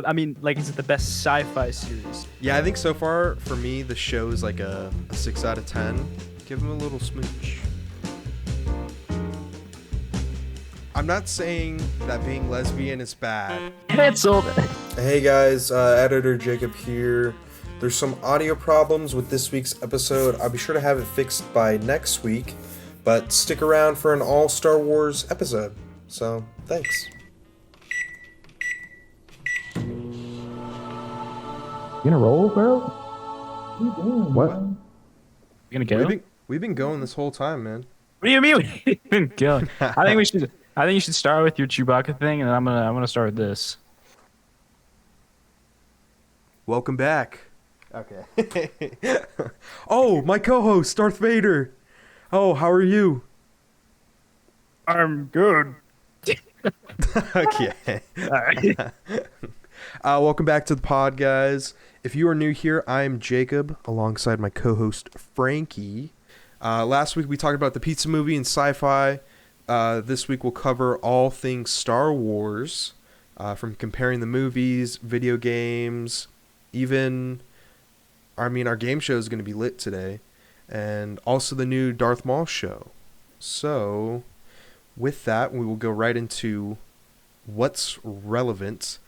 I mean, like, is it the best sci-fi series? Yeah, I think so far for me the show is like a 6 out of 10. Give him a little smooch. I'm not saying that being lesbian is bad. Cancelled. Hey guys, editor Jacob here. There's some audio problems with this week's episode. I'll be sure to have it fixed by next week, but stick around for an all Star Wars episode. So, thanks. You gonna roll, bro? What are you doing? What? Man? You gonna go? We've been going this whole time, man. What do you mean we've been going? I think we should. I think you should start with your Chewbacca thing, and I'm gonna start with this. Welcome back. Okay. Oh, my co-host Darth Vader. Oh, how are you? I'm good. Okay. All right. Welcome back to the pod, guys. If you are new here, I am Jacob, alongside my co-host Frankie. Last week we talked about the pizza movie and sci-fi. This week we'll cover all things Star Wars, from comparing the movies, video games, even, our game show is going to be lit today, and also the new Darth Maul show. So, with that, we will go right into what's relevant.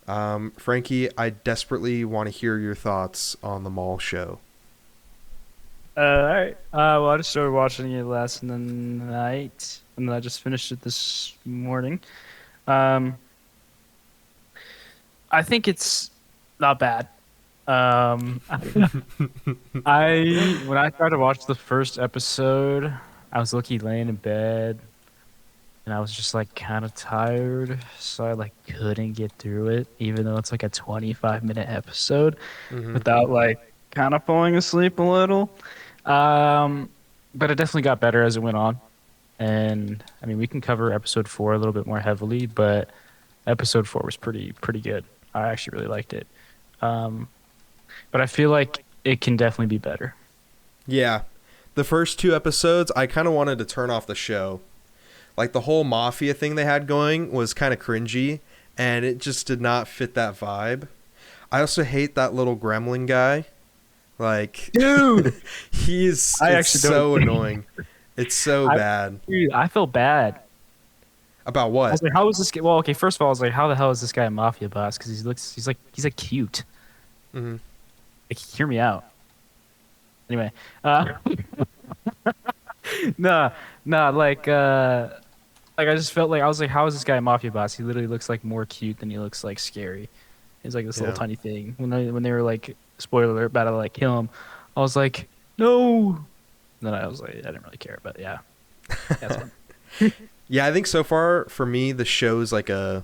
Frankie, I desperately want to hear your thoughts on the Maul show. All right. Well, I just started watching it last night, and then I just finished it this morning. I think it's not bad. I when I started to watch the first episode, I was lucky laying in bed, and I was just like kind of tired, so I like couldn't get through it, even though it's like a 25-minute episode, without like kind of falling asleep a little. But it definitely got better as it went on. And I mean, we can cover episode 4 a little bit more heavily, but episode 4 was pretty good. I actually really liked it. But I feel like it can definitely be better. Yeah. The first 2 episodes, I kind of wanted to turn off the show. Like, the whole mafia thing they had going was kind of cringy, and it just did not fit that vibe. I also hate that little gremlin guy. Like, Dude, it's actually so don't- annoying. It's so bad. dude, I felt bad. About I what? was like, how is this guy? Well, okay, first of all, I was like, how the hell is this guy a mafia boss? Because he's like cute. Mhm. Like, hear me out. Anyway, nah, like I just felt like I was like, how is this guy a mafia boss? He literally looks like more cute than he looks like scary. He's like this little Yeah. tiny thing. When they were like, spoiler alert, about to like kill him, I was like, no. And then I was like, I didn't really care, but yeah, that's fun. Yeah, I think so far for me the show's like a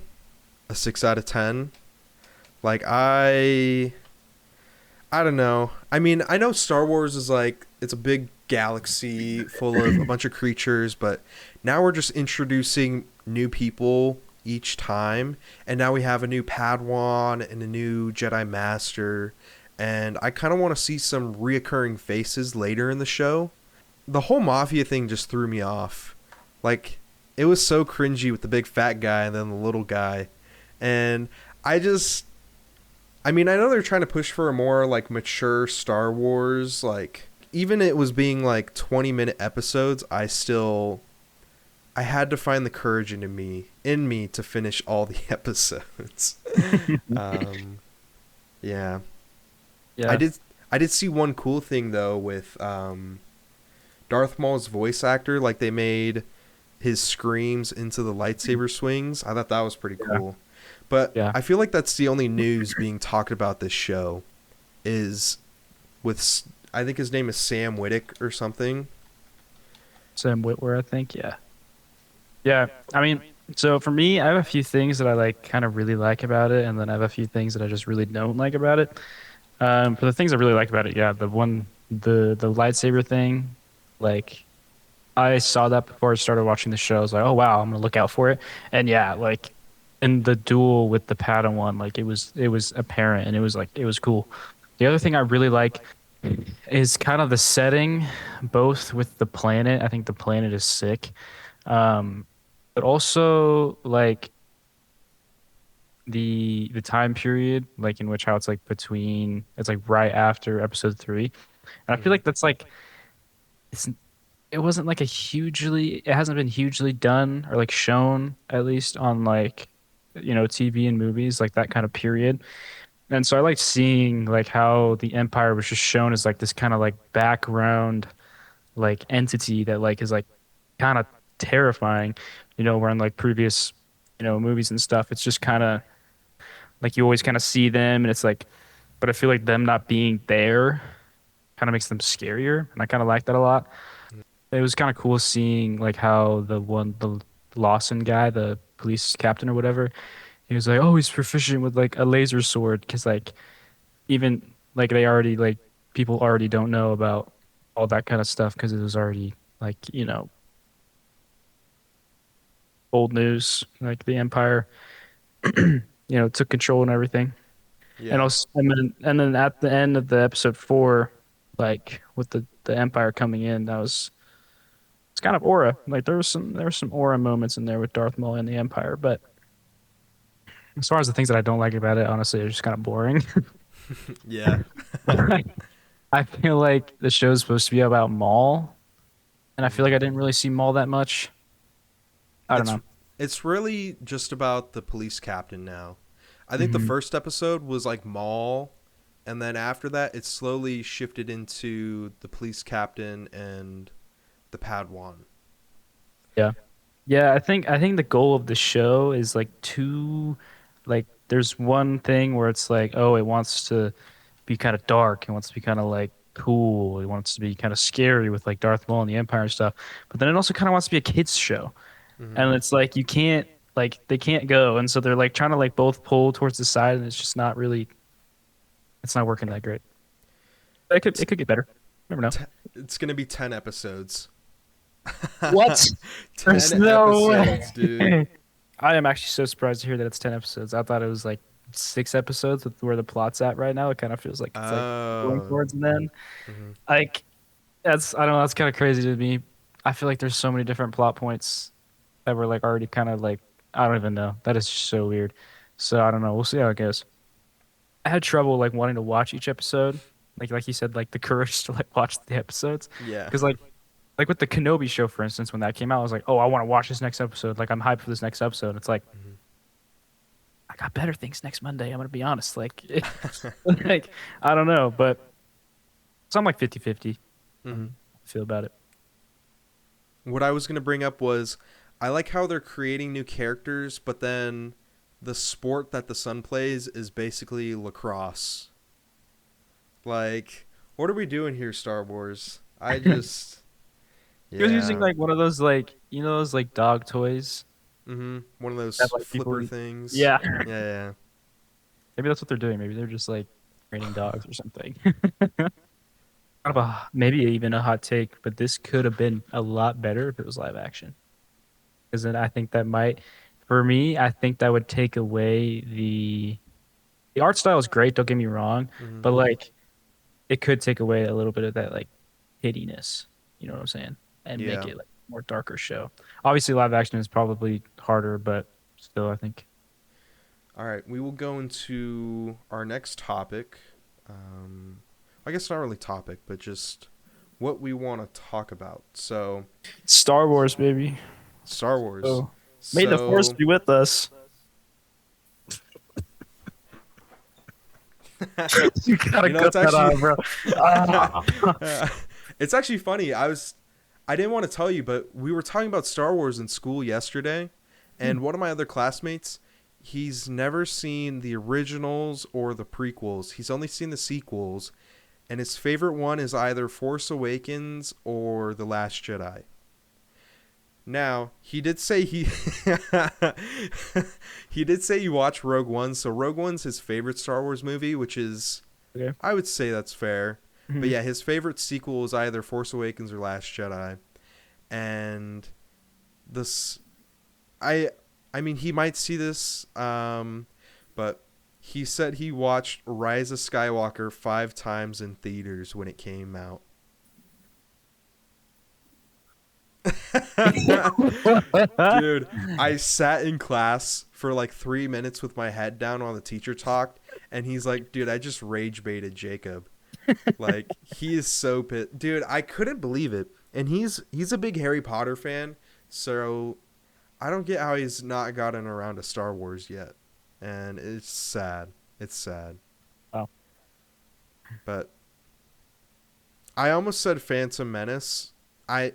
6 out of 10. Like, I don't know. I mean, I know Star Wars is like, it's a big galaxy full of a bunch of creatures, but now we're just introducing new people each time, and now we have a new Padawan and a new Jedi Master, and I kind of want to see some reoccurring faces later in the show. The whole Mafia thing just threw me off. Like, it was so cringy with the big fat guy and then the little guy, and I mean, I know they're trying to push for a more, like, mature Star Wars, like, even it was being, like, 20-minute episodes, I had to find the courage in me to finish all the episodes. Yeah. Yeah, I did see one cool thing, though, with Darth Maul's voice actor, like, they made his screams into the lightsaber swings. I thought that was pretty cool. But Yeah. I feel like that's the only news being talked about this show is with, I think his name is Sam Wittek or something. Sam Witwer, I think. Yeah. Yeah. I mean, so for me, I have a few things that I like, kind of really like about it, and then I have a few things that I just really don't like about it. For the things I really like about it, yeah, the lightsaber thing, like, I saw that before I started watching the show. I was like, oh wow, I'm gonna look out for it. And yeah, like in the duel with the Padawan, like it was apparent, and it was cool. The other thing I really like is kind of the setting, both with the planet. I think the planet is sick, but also like the time period, like in which how it's like between it's like right after episode three. And I feel Hmm. like that's like it's it wasn't like a hugely it hasn't been hugely done or like shown at least on like TV and movies like that kind of period. And so I like seeing like how the Empire was just shown as like this kind of like background like entity that like is like kind of terrifying, where in like previous, movies and stuff, it's just kind of like you always kind of see them and it's like, but I feel like them not being there kind of makes them scarier. And I kind of like that a lot. It was kind of cool seeing like how the Lawson guy, the police captain or whatever, he was like, oh, he's proficient with like a laser sword. Cause like even like they already like people already don't know about all that kind of stuff because it was already like, old news, like the Empire, took control and everything. And Yeah. also, and then at the end of the episode four, like with the Empire coming in, it's kind of aura. Like there was some aura moments in there with Darth Maul and the Empire, but as far as the things that I don't like about it, honestly, they're just kind of boring. Yeah. Like, I feel like the show's supposed to be about Maul, and I feel Hmm. like I didn't really see Maul that much. I don't It's know. it's really just about the police captain now. I think the Hmm. first episode was like Maul, and then after that, it slowly shifted into the police captain and the Padawan. Yeah. Yeah, I think the goal of the show is like like there's one thing where it's like, oh, it wants to be kind of dark, it wants to be kind of like cool, it wants to be kind of scary with like Darth Maul and the Empire and stuff. But then it also kind of wants to be a kids show. Hmm. And it's like you can't like they can't go. And so they're like trying to like both pull towards the side and it's just not really it's not working that great. It It's could get better. Never know. te- it's gonna be 10 episodes. What? Ten There's no episodes, dude. way. I am actually so surprised to hear that it's 10 episodes. I thought it was like 6 episodes with where the plot's at right now. It kind of feels like it's like going Oh. towards an end. Hmm. Like I don't know, that's kind of crazy to me. I feel like there's so many different plot points that were like already kind of like I don't even know. That is so weird. So I don't know. We'll see how it goes. I had trouble like wanting to watch each episode. Like you said, like the courage to like watch the episodes. Yeah. Because like with the Kenobi show, for instance, when that came out, I was like, oh, I want to watch this next episode. Like I'm hyped for this next episode. It's like Hmm. I got better things next Monday. I'm gonna be honest. Like, like I don't know, but so I'm like 50-50. Hmm. I feel about it. What I was gonna bring up was I like how they're creating new characters, but then the sport that the son plays is basically lacrosse. Like, what are we doing here, Star Wars? I just, He was using yeah. like one of those like those like dog toys One of that those like flipper people. things. Yeah, Yeah, yeah. maybe that's what they're doing. Maybe they're just like training dogs or something. Kind of maybe even a hot take, but this could have been a lot better if it was live action. Because then I think that might, for me, I think that would take away the art style is great. Don't get me wrong, Hmm. but like it could take away a little bit of that like hittiness. You know what I'm saying? And make Yeah. it like more darker show. Obviously, live action is probably harder, but still, I think. All right, we will go into our next topic. I guess not really topic, but just what we want to talk about. So, Star Wars, baby. Star Wars. So may the force So, be with us. You gotta it's cut that actually out, bro. Ah. it's actually funny. I didn't want to tell you, but we were talking about Star Wars in school yesterday, and one of my other classmates, he's never seen the originals or the prequels. He's only seen the sequels, and his favorite one is either Force Awakens or The Last Jedi. Now, he did say he did say you watch Rogue One, so Rogue One's his favorite Star Wars movie, which is Okay. I would say that's fair. But Mhm. yeah, his favorite sequel is either Force Awakens or Last Jedi. And this I I mean he might see this but he said he watched Rise of Skywalker 5 times in theaters when it came out. Dude, I sat in class for like 3 minutes with my head down while the teacher talked, and he's like, dude, I just rage baited Jacob. Like, he is so pissed. Dude, I couldn't believe it. And he's a big Harry Potter fan, so I don't get how he's not gotten around to Star Wars yet. And it's sad. It's sad. Wow. But I almost said Phantom Menace. I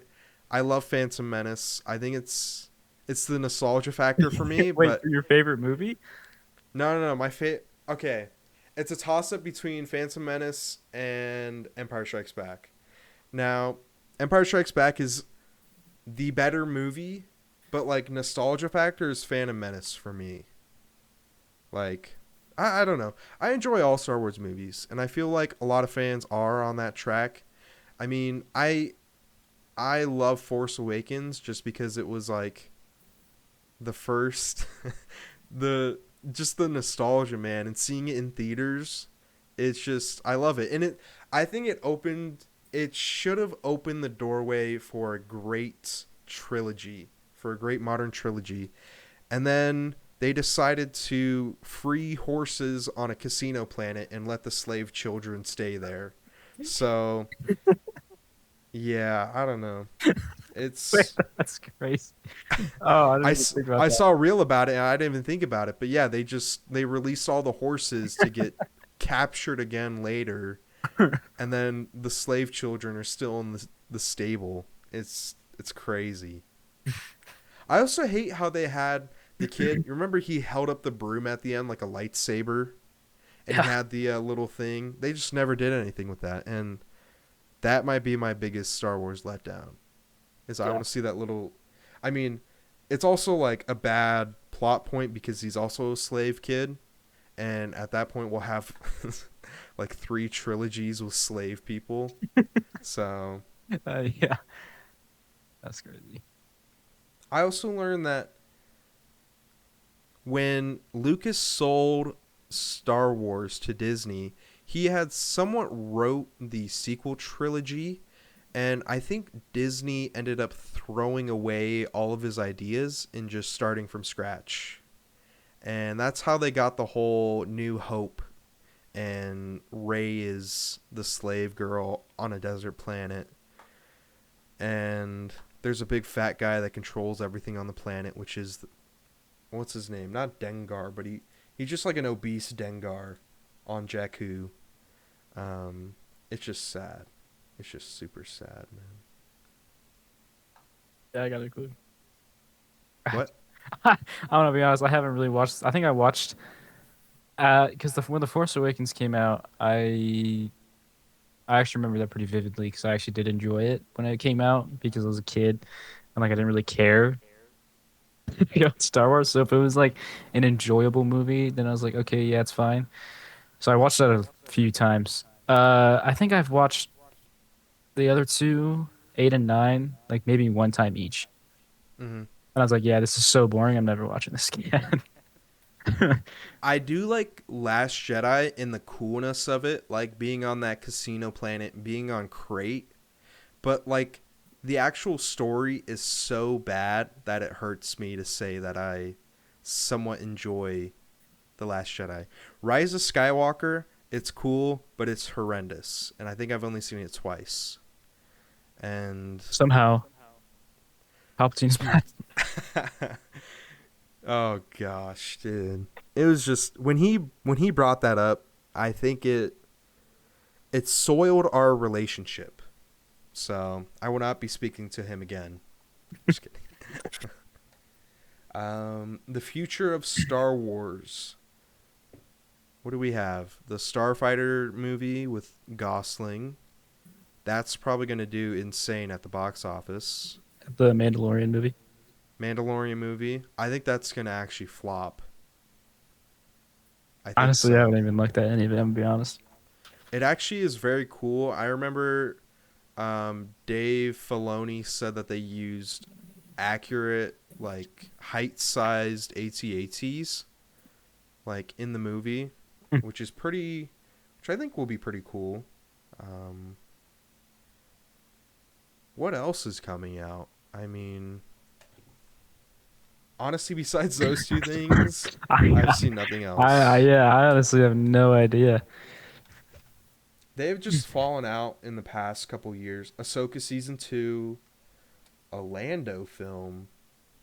I love Phantom Menace. I think it's the nostalgia factor for me, Wait, but for your favorite movie? no. Okay. It's a toss up between Phantom Menace and Empire Strikes Back. Now, Empire Strikes Back is the better movie, but like nostalgia factor is Phantom Menace for me. Like, I don't know. I enjoy all Star Wars movies, and I feel like a lot of fans are on that track. I mean, I love Force Awakens just because it was like the first the just the nostalgia, man, and seeing it in theaters, it's just I love it. And I think it should have opened the doorway for a great trilogy, for a great modern trilogy. And then they decided to free horses on a casino planet and let the slave children stay there. So, yeah, I don't know. Wait, It's that's crazy. Oh, I didn't I, even s- think about I saw a reel about it and I didn't even think about it. But yeah, they released all the horses to get captured again later, that. and then the slave children are still in the stable. It's crazy. I also hate how they had the kid. You remember he held up the broom at the end like a lightsaber, and he Yeah, had the little thing. They just never did anything with that, and that might be my biggest Star Wars letdown. Is I yeah. want to see that little. I mean, it's also like a bad plot point because he's also a slave kid, and at that point we'll have like 3 trilogies with slave people. So Yeah, that's crazy. I also learned that when Lucas sold Star Wars to Disney, he had somewhat wrote the sequel trilogy, and I think Disney ended up throwing away all of his ideas and just starting from scratch. And that's how they got the whole New Hope, and Rey is the slave girl on a desert planet, and there's a big fat guy that controls everything on the planet, which is what's his name? Not Dengar, but he's just like an obese Dengar on Jakku. It's just sad. It's just super sad, man. Yeah, I got a clue. What? I'm gonna be honest. I haven't really watched. I think I watched because when the Force Awakens came out, I actually remember that pretty vividly because I actually did enjoy it when it came out because I was a kid and like I didn't really care Star Wars. So if it was like an enjoyable movie, then I was like, okay, yeah, it's fine. So I watched that a few times. I think I've watched the other two, 8 and 9, like maybe one time each. Hmm. And I was like, yeah, this is so boring. I'm never watching this again. I do like Last Jedi and the coolness of it, like being on that casino planet, being on Crate, but like the actual story is so bad that it hurts me to say that I somewhat enjoy The Last Jedi. Rise of Skywalker, it's cool, but it's horrendous, and I think I've only seen it twice. And Somehow, Palpatine's bad. oh gosh, dude, it was just when he brought that up, I think it soiled our relationship. So I will not be speaking to him again. Just kidding. The future of Star Wars. What do we have? The Starfighter movie with Gosling. That's probably going to do insane at the box office. The Mandalorian movie. Mandalorian movie. I think that's going to actually flop. I think Honestly, I so. haven't even looked at any of it. I'm gonna be honest. It actually is very cool. I remember Dave Filoni said that they used accurate, like height-sized AT-ATs, like in the movie, which is pretty, which I think will be pretty cool. Um, what else is coming out? I mean, honestly, besides those two things, I've I, seen nothing else. yeah, I honestly have no idea. They've just fallen out in the past couple years. Ahsoka season 2, a Lando film.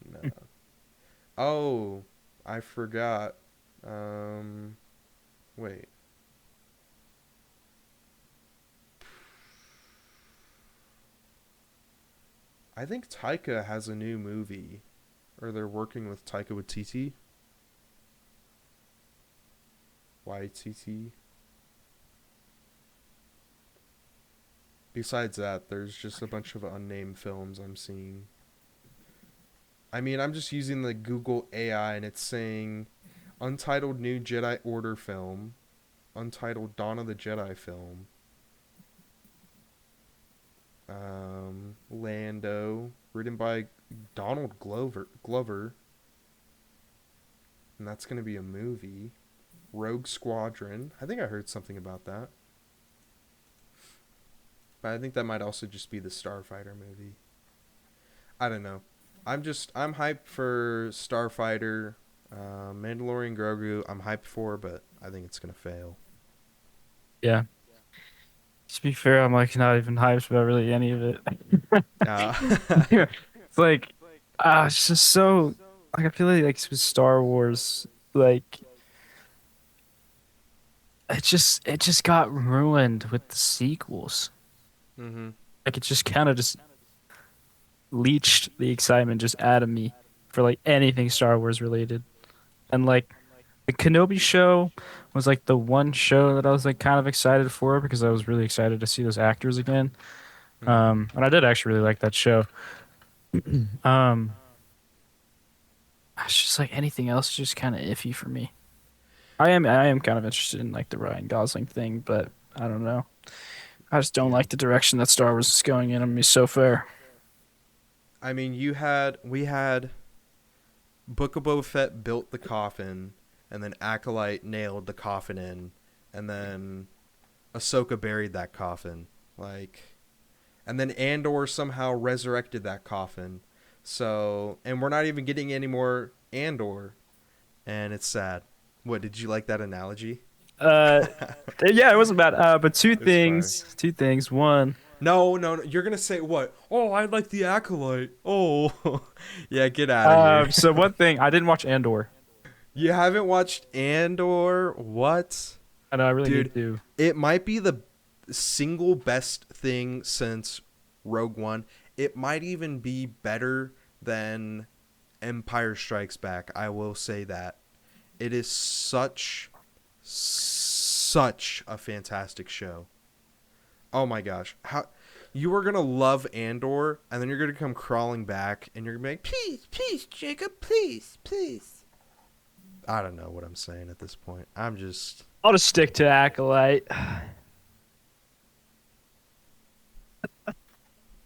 No. Oh, I forgot. Um, Wait. I think Taika has a new movie, or they're working with Taika Waititi. YTT. Besides that, there's just a bunch of unnamed films I'm seeing. I mean, I'm just using the Google AI and it's saying Untitled New Jedi Order film, Untitled Dawn of the Jedi film, Lando, written by Donald Glover, and that's going to be a movie. Rogue Squadron. I think I heard something about that. But I think that might also just be the Starfighter movie. I don't know. I'm hyped for Starfighter, Mandalorian Grogu. I'm hyped for, but I think it's gonna fail. Yeah. To be fair, I'm like not even hyped about really any of it. Uh, Yeah. It's like, it's just so like I feel like with Star Wars, like it just got ruined with the sequels. mm-hmm. Like it just kind of just leached the excitement just out of me for like anything Star Wars related. And like the Kenobi show was like the one show that I was like kind of excited for because I was really excited to see those actors again. Mm-hmm. And I did actually really like that show. Um, it's just like anything else is just kind of iffy for me. I am kind of interested in like the Ryan Gosling thing, but I don't know. I just don't Yeah. like the direction that Star Wars is going in on me so far. I mean, we had Book of Boba Fett built the coffin, and then Acolyte nailed the coffin in, and then Ahsoka buried that coffin. Like, and then Andor somehow resurrected that coffin. So, and we're not even getting any more Andor, and it's sad. What, did you like that analogy? Uh, yeah, it wasn't bad. But two It's fire. things, two things. One, No, no, no, you're gonna say what? Oh, I like the Acolyte. Oh, yeah, get out of here. so one thing, I didn't watch Andor. You haven't watched Andor? What? I know I really need Dude, to. it might be the single best thing since Rogue One. It might even be better than Empire Strikes Back. I will say that. It is such a fantastic show. Oh my gosh. How you are going to love Andor and then you're going to come crawling back and you're going to be like, "Please, please, Jacob, please, please." I don't know what I'm saying at this point. I'm just I'll just stick to Acolyte.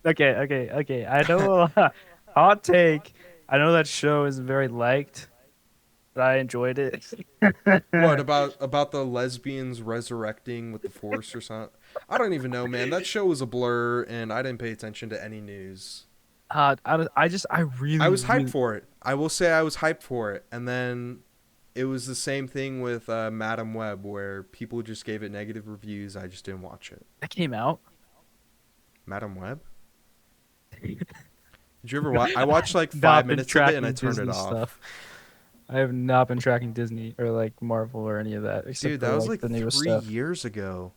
Okay. I know hot take. I know that show is very liked, but I enjoyed it. what about the lesbians resurrecting with the Force or something? I don't even know, man. That show was a blur, and I didn't pay attention to any news. I I really, was hyped really, for it. I will say I was hyped for it, and then it was the same thing with Madam Web, where people just gave it negative reviews. I just didn't watch it. that came out. Madam Web? Did you ever watch? I watched like five Not been minutes of it, and I tracking turned it Disney off. stuff. I have not been tracking Disney or like Marvel or any of that except Dude, for that was like like the newest 3 stuff. years ago.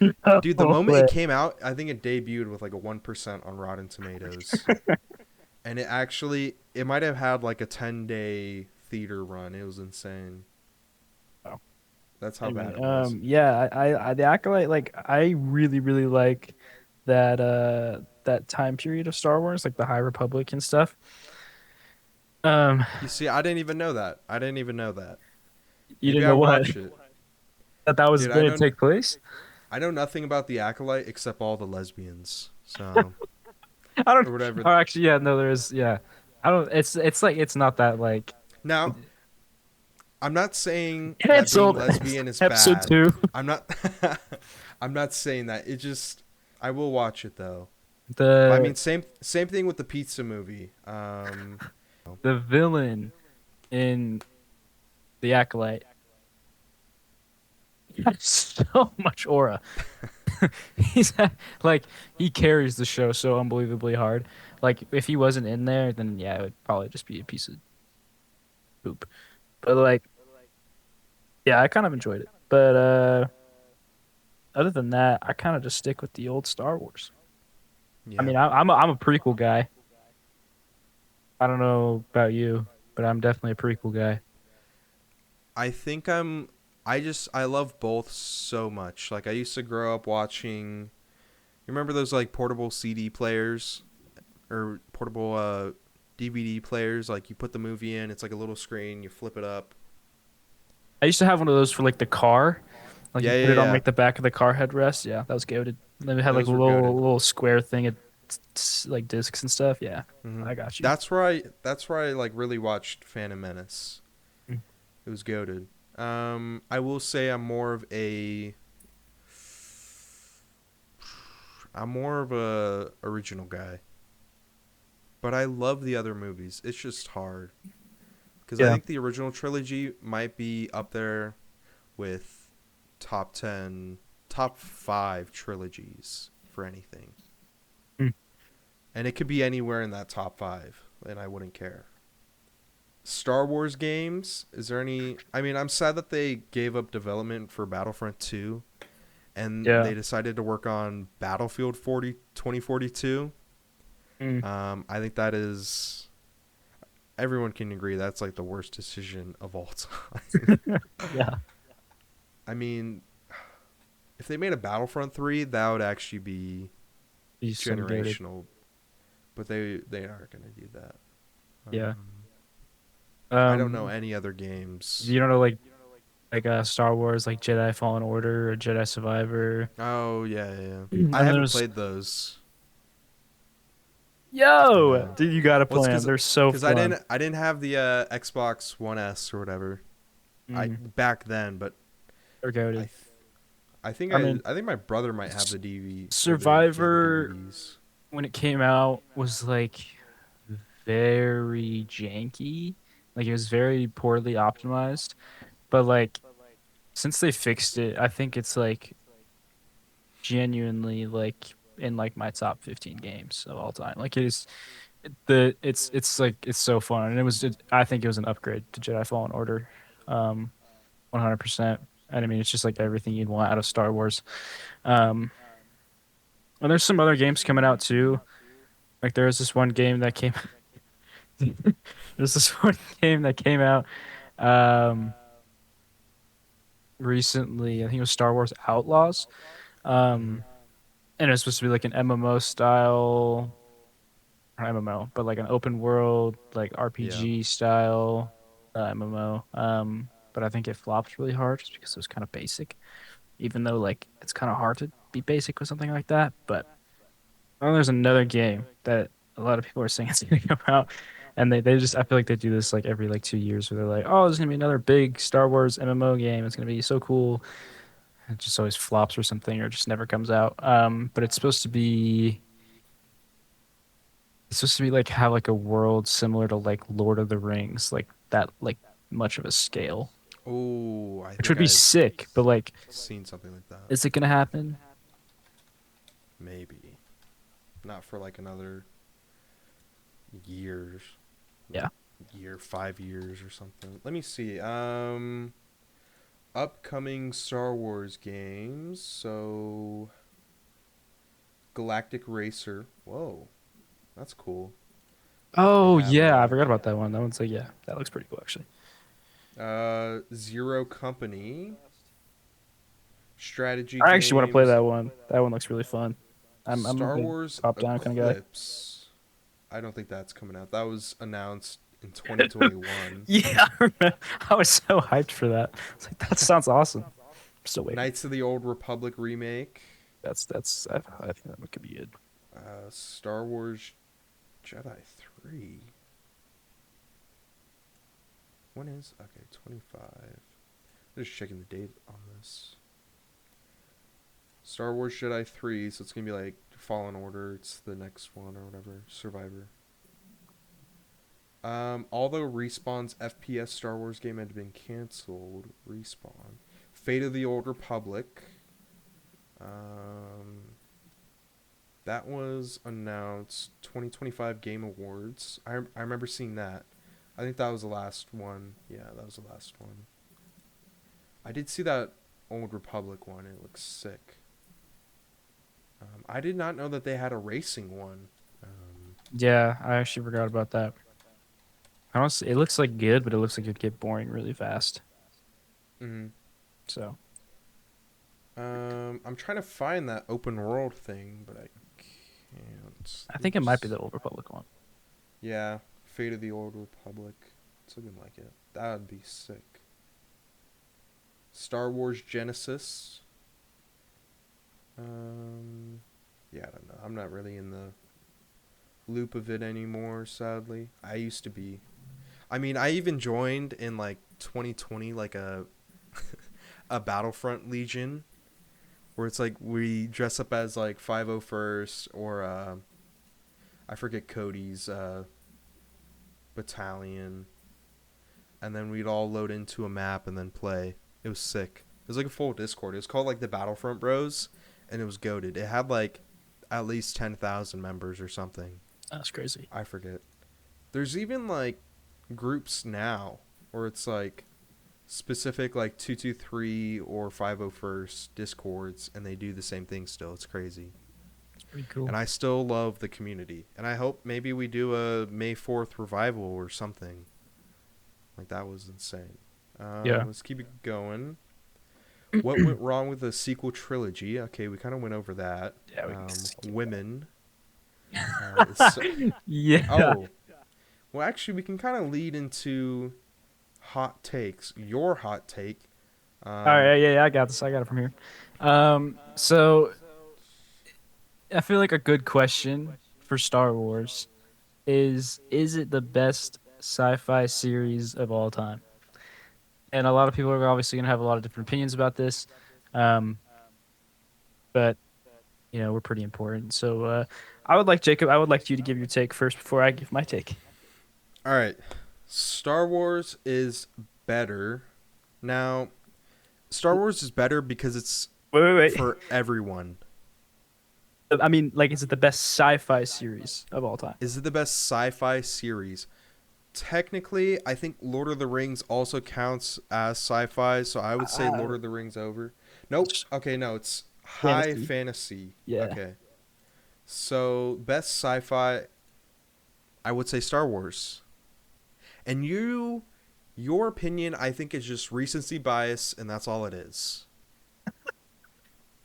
Dude, the No moment way. it came out, I think it debuted with like a 1% on Rotten Tomatoes. And it might have had like a 10-day theater run. It was insane. Oh. That's how Anyway, bad it was. yeah, the Acolyte, like, I really, really like that time period of Star Wars, like the High Republic and stuff. Um, You see, I didn't even know that. I didn't even know that. you Maybe didn't know I'll what watch it. that was Dude, going to take place. I know nothing about the Acolyte except all the lesbians. So, I don't. or whatever. Oh, actually, yeah, no, there's, yeah. I don't. It's like it's not that like Now, I'm not saying that being canceled. lesbian is Episode bad. 2. I'm not I'm not saying that. I will watch it though. I The mean, same thing with the pizza movie. the villain in the Acolyte has so much aura. He's like he carries the show so unbelievably hard. Like if he wasn't in there, then yeah, it would probably just be a piece of poop. But like, yeah, I kind of enjoyed it. But other than that, I kind of just stick with the old Star Wars. I Yeah, mean, I'm a prequel guy. I don't know about you, but I'm definitely a prequel guy. I think I'm. I love both so much. Like I used to grow up watching. You remember those like portable CD players or portable DVD players? Like you put the movie in, it's like a little screen. You flip it up. I used to have one of those for like the car. Like you Yeah, put yeah, it on yeah. like the back of the car headrest. Yeah, that was goated. And then it had like a Those were little square thing at like discs and stuff. Yeah, hmm I got you. That's where I like really watched Phantom Menace. Mm. It was goaded. I will say I'm more of a original guy, but I love the other movies. It's just hard because I Yeah. think the original trilogy might be up there with top 10, top 5 trilogies for anything, Mm. and it could be anywhere in that top 5, and I wouldn't care. Star Wars games, is there any? I mean, I'm sad that they gave up development for Battlefront 2 and Yeah. they decided to work on Battlefield 2042. Mm. I think that is, everyone can agree that's like the worst decision of all time. Yeah. I mean, if they made a Battlefront 3, that would actually be He's some goated. generational, but they aren't going to do that. Yeah. I don't know Um, any other games. you don't know like Star Wars, like Jedi Fallen Order or Jedi Survivor. Oh, yeah, yeah, yeah. I And haven't there's played those. I yo, know. dude, you gotta Well, it's play them. They're so because I fun. didn't have the Xbox One S or whatever. I Mm. back then, but They're I goated. th- I think I mean, I think my brother might have S- the DV or the Survivor DVDs. when it came out was like very janky. Like it was very poorly optimized. But like since they fixed it, I think it's like genuinely like in like my top 15 games of all time. Like it is it's like it's so fun and I think it was an upgrade to Jedi Fallen Order. 100%. And I mean it's just like everything you'd want out of Star Wars. Um and there's some other games coming out too. Like there's this one game that came there's this one game that came out um recently. I think it was Star Wars Outlaws. Hmm. Um and it's supposed to be like an MMO style, not MMO, but like an open world, like Yeah. RPG style MMO. But I think it flopped really hard just because it was kind of basic. Even though like it's kind of hard to be basic with something like that. But there's another game that a lot of people are saying it's gonna come out, and they just I feel like they do this like every like 2 years where they're like, oh, there's gonna be another big Star Wars MMO game. It's gonna be so cool. It just always flops or something, or just never comes out. But it's supposed to be like have like a world similar to like Lord of the Rings, like that like much of a scale, Oh, I which think would be I've sick. But like, seen something like that. is it gonna happen? Maybe not for like another years, Yeah. 5 years or something. Let me see. Upcoming Star Wars games. So Galactic Racer. Whoa, that's cool. They Oh have yeah, I a forgot about that one. That one's like yeah, that looks pretty cool actually. Zero Company strategy I actually want to play games. that one. That one looks really fun. I'm a Star big Wars top down kind of guy. Eclipse. I don't think that's coming out. That was announced in 2021. Yeah, I remember. I was so hyped for that. It's like that sounds awesome. I'm still waiting. Knights of the Old Republic remake. I think that one could be good. Star Wars Jedi 3. When is okay? 25. Just checking the date on this. Star Wars Jedi 3. So it's gonna be like Fallen Order. It's the next one or whatever. Survivor. Although Respawn's FPS Star Wars game had been canceled, Respawn, Fate of the Old Republic. Um, that was announced 2025 Game Awards. I remember seeing that. I think that was the last one. Yeah, that was the last one. I did see that Old Republic one. It looks sick. I did not know that they had a racing one. Yeah, I actually forgot about that. Honestly, it looks like good, but it looks like it'd get boring really fast. Mhm. So I'm trying to find that open world thing, but I can't. I think it might be the Old Republic one. Yeah, Fate of the Old Republic. It's looking like it. That would be sick. Star Wars Genesis. Yeah, I don't know. I'm not really in the loop of it anymore, sadly. I used to be. I mean, I even joined in like 2020 like a a Battlefront Legion where it's like we dress up as like 501st or I forget Cody's battalion, and then we'd all load into a map and then play. It was sick. It was like a full Discord. It was called like the Battlefront Bros, and it was goated. It had like at least 10,000 members or something. That's crazy. I forget. There's even like groups now where it's like specific like 223 or 501st Discords, and they do the same thing still. It's crazy. It's pretty cool. And I still love the community. And I hope maybe we do a May 4th revival or something. Like, that was insane. Yeah. Let's keep it going. What went wrong with the sequel trilogy? Okay, we kind of went over that. Yeah, we can skip Women. Yeah. Oh. Well, actually, we can kind of lead into hot takes. Your hot take. All right, yeah, I got this. I got it from here. So I feel like a good question for Star Wars is it the best sci-fi series of all time? And a lot of people are obviously gonna have a lot of different opinions about this, um, but we're pretty important. So I would like Jacob. I would like you to give your take first before I give my take. All right. Star Wars is better. Now, Star Wars is better because it's Wait. for everyone. I mean, like, is it the best sci-fi series of all time? Is it the best sci-fi series? Technically, I think Lord of the Rings also counts as sci-fi, so I would say Lord of the Rings over. Nope. Okay, no, it's high fantasy. Yeah. Okay. So, best sci-fi, I would say Star Wars. And your opinion, I think, is just recency bias, and that's all it is.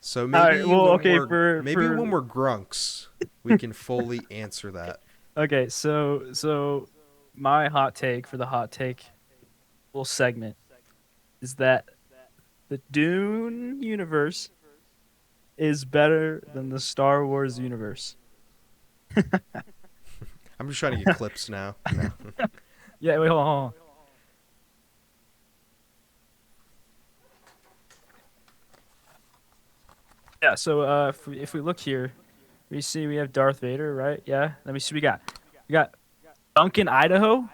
So maybe right, well, okay, when we're grunks, we can fully answer that. Okay, so my hot take for the hot take little segment is that the Dune universe is better than the Star Wars universe. I'm just trying to get clips now. No. Yeah, wait, hold on. Yeah, so if we look here, we see we have Darth Vader, right? Yeah. Let me see. We got Duncan, Idaho.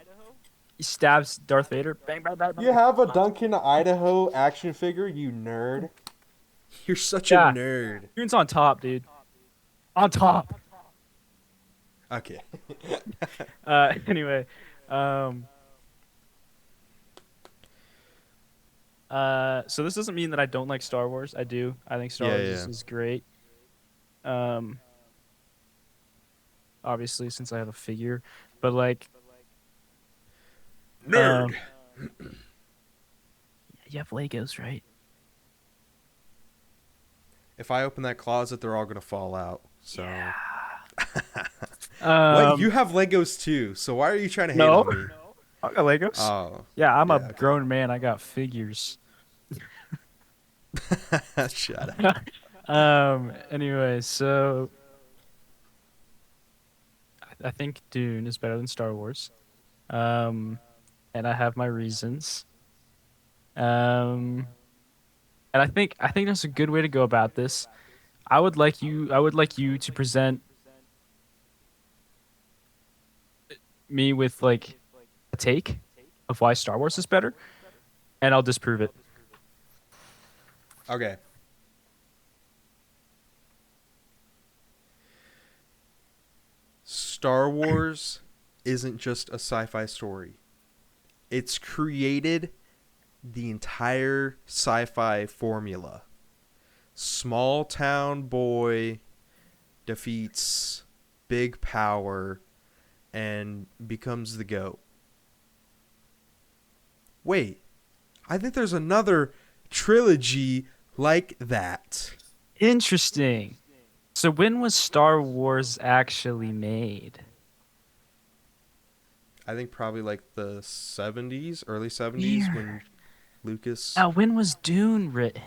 He stabs Darth Vader. Bang, bang, bang, bang. You have a Duncan, Idaho action figure, you nerd. You're such a Yeah. nerd. Dune's on top, dude. On top. Okay. Anyway, so this doesn't mean that I don't like Star Wars. I do. I think Star Wars is great. Obviously, since I have a figure, but like, Nerd. You have Legos, right? If I open that closet, they're all gonna fall out. So. Yeah. What? You have Legos too. So why are you trying to hate on me? I got Legos. Oh. Yeah, I'm a okay. grown man. I got figures. Shut up. Anyway, so I think Dune is better than Star Wars. And I have my reasons. And I think there's a good way to go about this. I would like you to present me with like a take of why Star Wars is better, and I'll disprove it. Okay. Star Wars isn't just a sci-fi story. It's created the entire sci-fi formula. Small town boy defeats big power and becomes the GOAT. Wait, I think there's another trilogy like that. Interesting. So when was Star Wars actually made? I think probably like the 70s, early 70s Weird. when Lucas. Now, when was Dune written?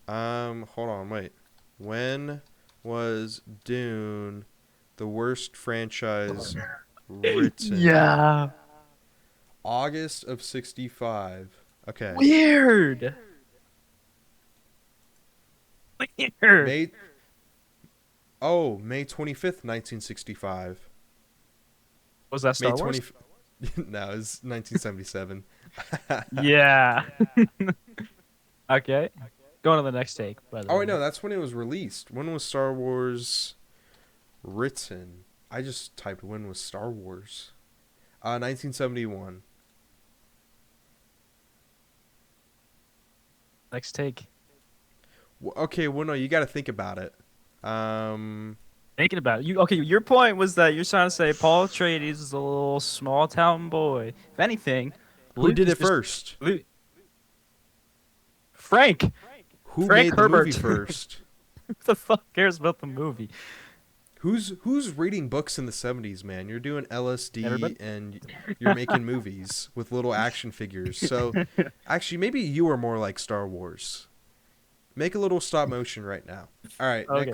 Hold on, wait. When was Dune the worst franchise written? Yeah. August of 65. Okay. Weird. Weird. May May 25th, 1965. Was that May Star Wars? 20 No, it's 1977. Yeah. Okay. Going to the next take, by the Oh, way. wait, no, that's when it was released. When was Star Wars written? I just typed when was Star Wars. 1971. Next take. Okay, well, no, you got to think about it. Thinking about it. Okay, your point was that you're trying to say Paul Atreides is a little small town boy. If anything, Who Luke did is it just first? Luke, Frank. Who Frank made the movie Herbert. first? Who the fuck cares about the movie? Who's reading books in the 70s, man? You're doing LSD Everybody? and you're making movies with little action figures. So, actually, maybe you are more like Star Wars. Make a little stop motion right now. All right, Okay.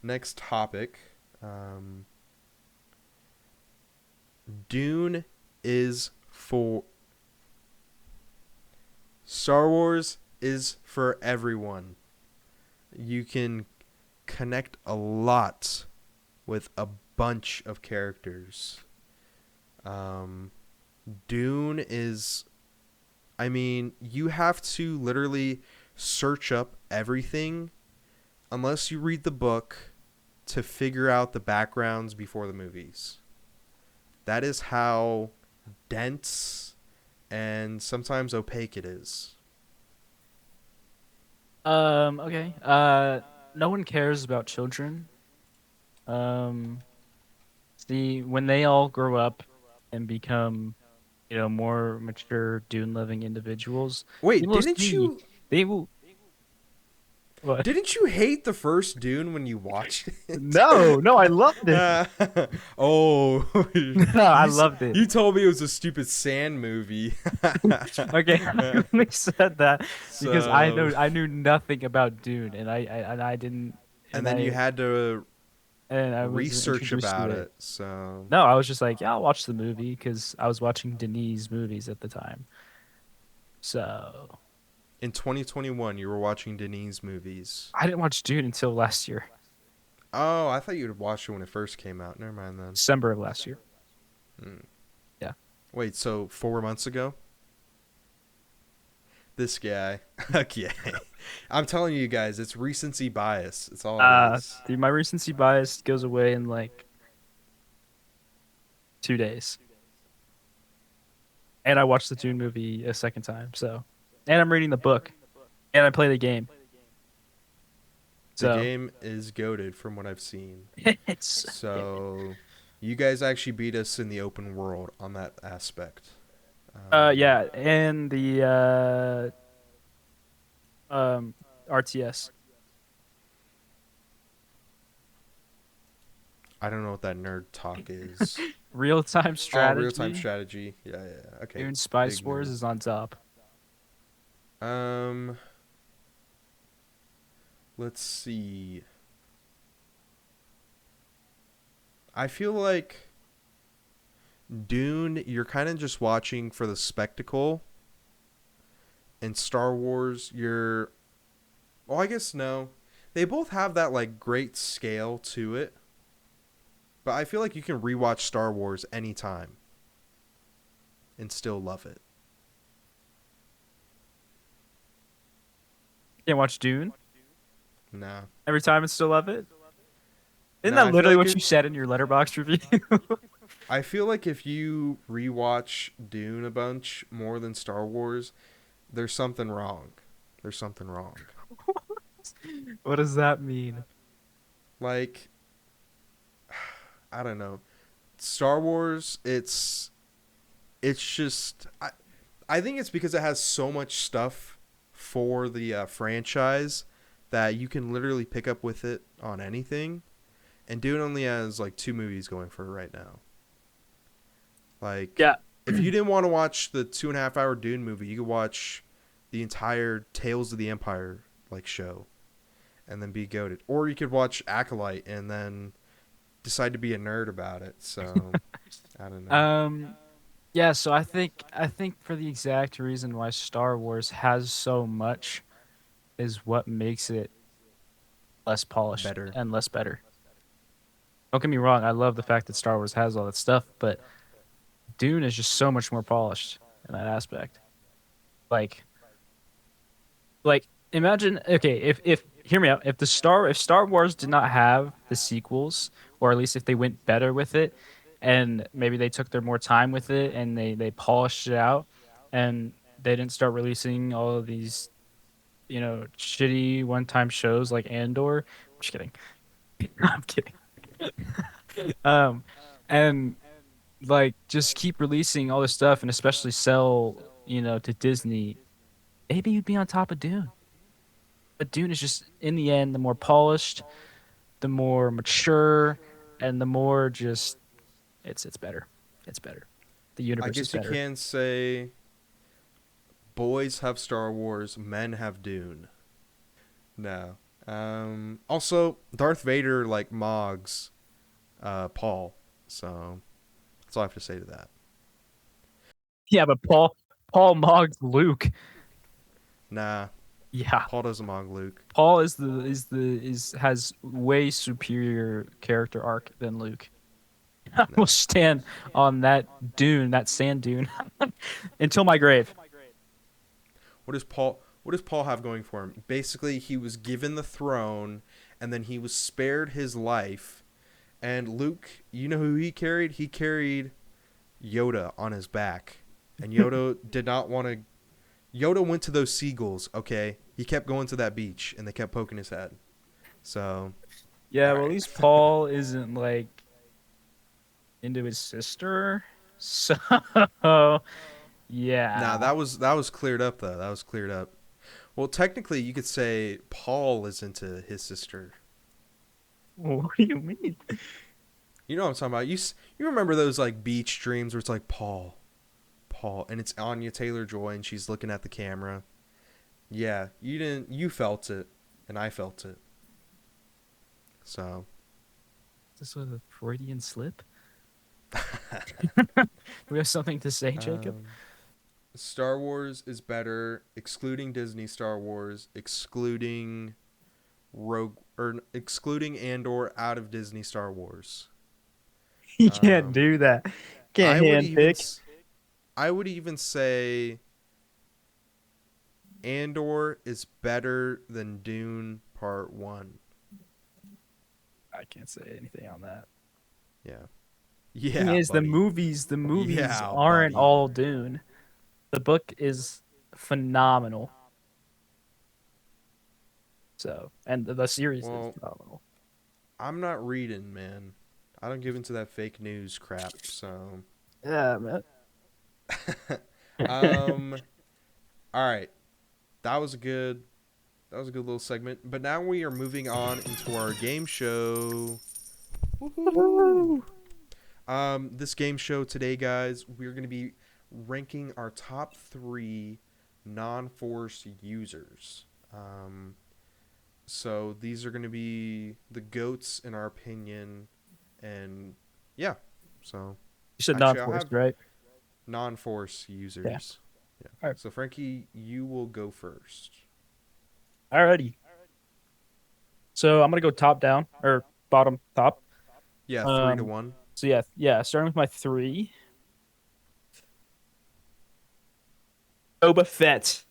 next topic. Dune is for Star Wars is for everyone. You can connect a lot with a bunch of characters. Um, Dune is, I mean, you have to literally search up everything unless you read the book to figure out the backgrounds before the movies. That is how dense and sometimes opaque it is. Okay. No one cares about children. Um, See, when they all grow up and become, more mature, Dune-loving individuals, they Wait, will see. They will. What? didn't you hate the first Dune when you watched it? No, no, I loved it. Oh, No, I loved it. you told me it was a stupid sand movie. Okay, I only said that because So, I knew nothing about Dune, and I didn't, and and then you I had to and I was research introduced to about it. it. So, No, I was just like, yeah, I'll watch the movie because I was watching Denis movies at the time. So in 2021, you were watching Denis movies. I didn't watch Dune until last year, Oh, I thought you'd watched it when it first came out. Never mind then. December of last year. Hmm. Yeah. Wait, so 4 months ago? This guy. Okay. I'm telling you guys, it's recency bias. It's all it is. Dude, my recency bias goes away in like 2 days, and I watched the Dune movie a second time. So, and I'm reading the book, and I play the game. The So game is goated from what I've seen. it's So, you guys actually beat us in the open world on that aspect. yeah, and the RTS. I don't know what that nerd talk is. Real-time Oh, real-time strategy. strategy. Yeah, yeah. Okay. Dune Spice Big Wars nerd. is on top. Um, let's see. I feel like Dune, you're kind of just watching for the spectacle. And Star Wars, you're Oh, I guess no. They both have that like great scale to it, but I feel like you can rewatch Star Wars anytime and still love it. Can't watch Dune Nah. every time and still love it. Isn't Nah, that literally what you said in your letterbox review? I feel like if you rewatch Dune a bunch more than Star Wars, there's something wrong. There's something wrong. What does that mean? Like, I don't know. Star Wars, it's just I think it's because it has so much stuff for the franchise that you can literally pick up with it on anything. And Dune only has like 2 movies going for it right now. Like, Yeah. if you didn't want to watch the 2.5 hour Dune movie, you could watch the entire Tales of the Empire like show and then be goated. Or you could watch Acolyte and then decide to be a nerd about it. So I don't know. Um, yeah, so I think for the exact reason why Star Wars has so much is what makes it less polished Better. and less better. Don't get me wrong, I love the fact that Star Wars has all that stuff, but Dune is just so much more polished in that aspect. Like like imagine, okay, if hear me out, if Star Wars did not have the sequels, or at least if they went better with it, and maybe they took their more time with it and they polished it out, and they didn't start releasing all of these, shitty one-time shows like Andor. I'm just kidding. I'm kidding. um and like just keep releasing all this stuff, and especially sell, to Disney, maybe you'd be on top of Dune. But Dune is just, in the end, the more polished, the more mature, and the more just it's better. It's better. The I universe is guess you better. can say boys have Star Wars, men have Dune. No. Also, Darth Vader like Mogs Paul. So that's all I have to say to that. Yeah, but Paul Mog's Luke. Nah, Yeah. Paul doesn't Mog Luke. Paul is has way superior character arc than Luke. I will No. stand on that dune, that sand dune, until my grave. What does Paul have going for him? Basically, he was given the throne and then he was spared his life. And Luke, you know who he carried? He carried Yoda on his back. And Yoda did not want to. Yoda went to those seagulls, okay? He kept going to that beach and they kept poking his head. So, Yeah, all well, at right. least Paul isn't like into his sister. So, Nah, yeah. that was cleared up though. That was cleared up. Well, technically, you could say Paul is into his sister. What do you mean? You know what I'm talking about? You remember those like beach dreams where it's like Paul, and it's Anya Taylor-Joy, and she's looking at the camera. Yeah, you didn't. You felt it, and I felt it. So, This was a Freudian slip. Do we have something to say, Jacob? um, Star Wars is better, excluding Disney Star Wars, excluding Andor out of Disney Star Wars. You can't Um, do that. Can't I would even handpick. I would even say Andor is better than Dune Part 1. I can't say anything on that. Yeah. Thing Yeah, is, the buddy. movies, the movies Yeah, aren't buddy. all Dune. The book is phenomenal. So, and the series is Well, phenomenal. I'm not reading, man. I don't give into that fake news crap, so Yeah, man. um all right. That was a good little segment. But now we are moving on into our game show. Woohoo! Woo! This game show today, guys, we're going to be ranking our top 3 non-force users. So these are going to be the goats in our opinion, and yeah. So You said actually, I'll non-forced, have right? non-force Yeah. users. Yeah. All right. So Frankie, you will go first. Alrighty. So I'm gonna go top down or bottom top. Yeah, three to Um, one. so yeah, starting with my three. Boba Fett.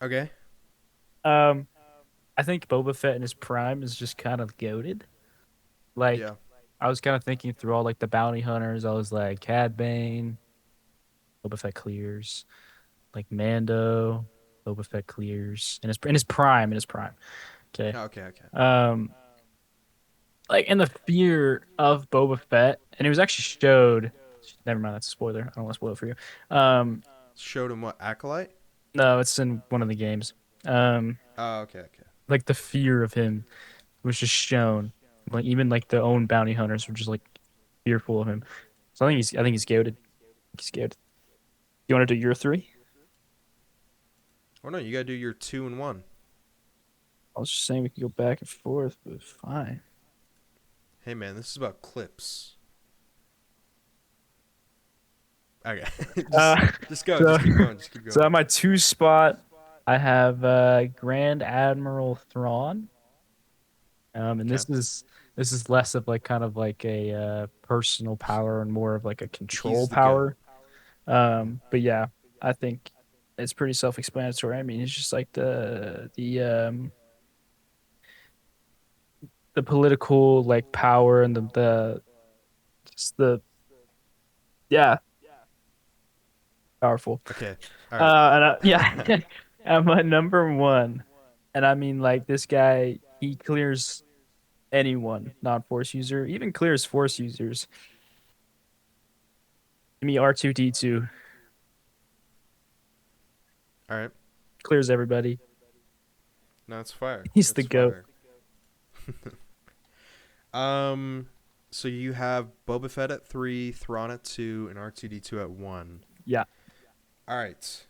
Okay. Um, I think Boba Fett in his prime is just kind of goated. Like, Yeah. I was kind of thinking through all like the bounty hunters. I was like Cad Bane, Boba Fett clears, like Mando, Boba Fett clears in his prime. Okay. Okay. Okay. Um, like in the fear of Boba Fett, and it was actually showed. Never mind, that's a spoiler. I don't want to spoil it for you. Um, Showed him what Acolyte. no, it's in one of the games. Um, Oh, okay. Okay. like the fear of him was just shown. Like even like the own bounty hunters were just like fearful of him. So I think he's goated. He's scared. You want to do your three? Oh no, you gotta do your 2 and 1. I was just saying we could go back and forth, but fine. Hey man, this is about clips. Okay. just Uh, just go. so Just keep going. Just keep so going. on my two spot, I have Grand Admiral Thrawn. And Okay. this is less of like kind of like a personal power and more of like a control He's the goat. power. But yeah, I think it's pretty self-explanatory. I mean, it's just like the political like power and the just the yeah, powerful. Okay. All right. Yeah, I'm a number one, and I mean like this guy, he clears anyone non-force user, even clears force users. Give me R2D2, All right. clears everybody. No, it's fire. He's the It's goat. fire. Um. So you have Boba Fett at 3, Thrawn at 2, and R2D2 at 1. Yeah. All right.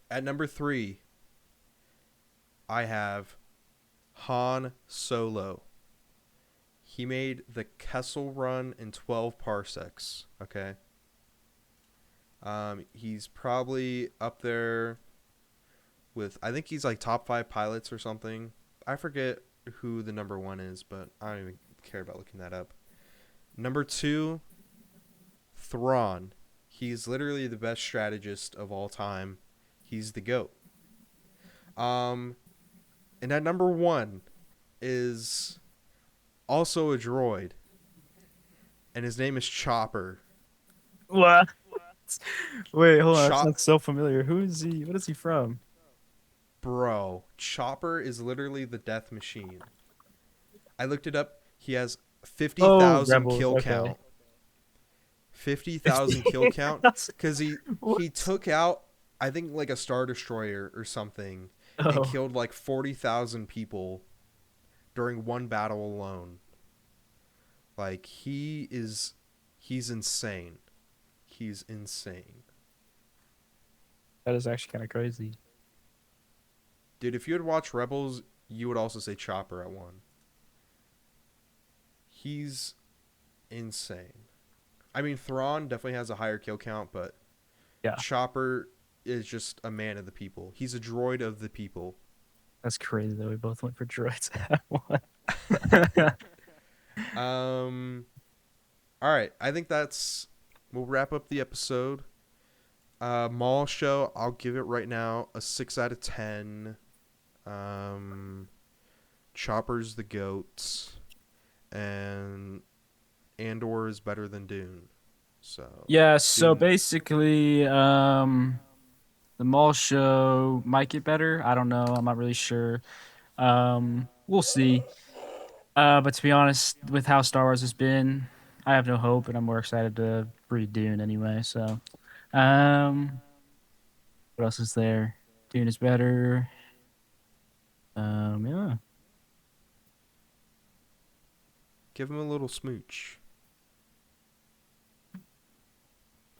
At number 3, I have Han Solo. He made the Kessel Run in 12 parsecs. Okay. He's probably up there with. I think he's like top 5 pilots or something. I forget who the number 1 is, but I don't even care about looking that up. Number 2, Thrawn. He's literally the best strategist of all time. He's the GOAT. And at number 1 is also a droid, and his name is Chopper. What? Wait, hold on. That Chop, sounds so familiar. Who is he? What is he from? bro. Chopper is literally the death machine. I looked it up. He has Oh, 50,000 Rebels. kill Okay. count. 50,000 kill count because he What? took out, I think, like a Star Destroyer or something, and Oh, killed like 40,000 people during one battle alone. Like he's insane. He's insane. that is actually kind of crazy. Dude, if you had watched Rebels, you would also say Chopper at 1. He's insane. I mean, Thrawn definitely has a higher kill count, but Yeah, Chopper is just a man of the people. He's a droid of the people. that's crazy that we both went for droids at one. Um, all right. I think we'll wrap up the episode. Maul show, I'll give it right now a 6 out of 10. Um, Chopper's the goat, and Andor is better than Dune. So Yeah, so Dune, basically, the mall show might get better. I don't know. I'm not really sure. We'll see. But to be honest, with how Star Wars has been, I have no hope, and I'm more excited to read Dune anyway. So, um, what else is there? Dune is better. Yeah. give him a little smooch.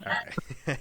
All right.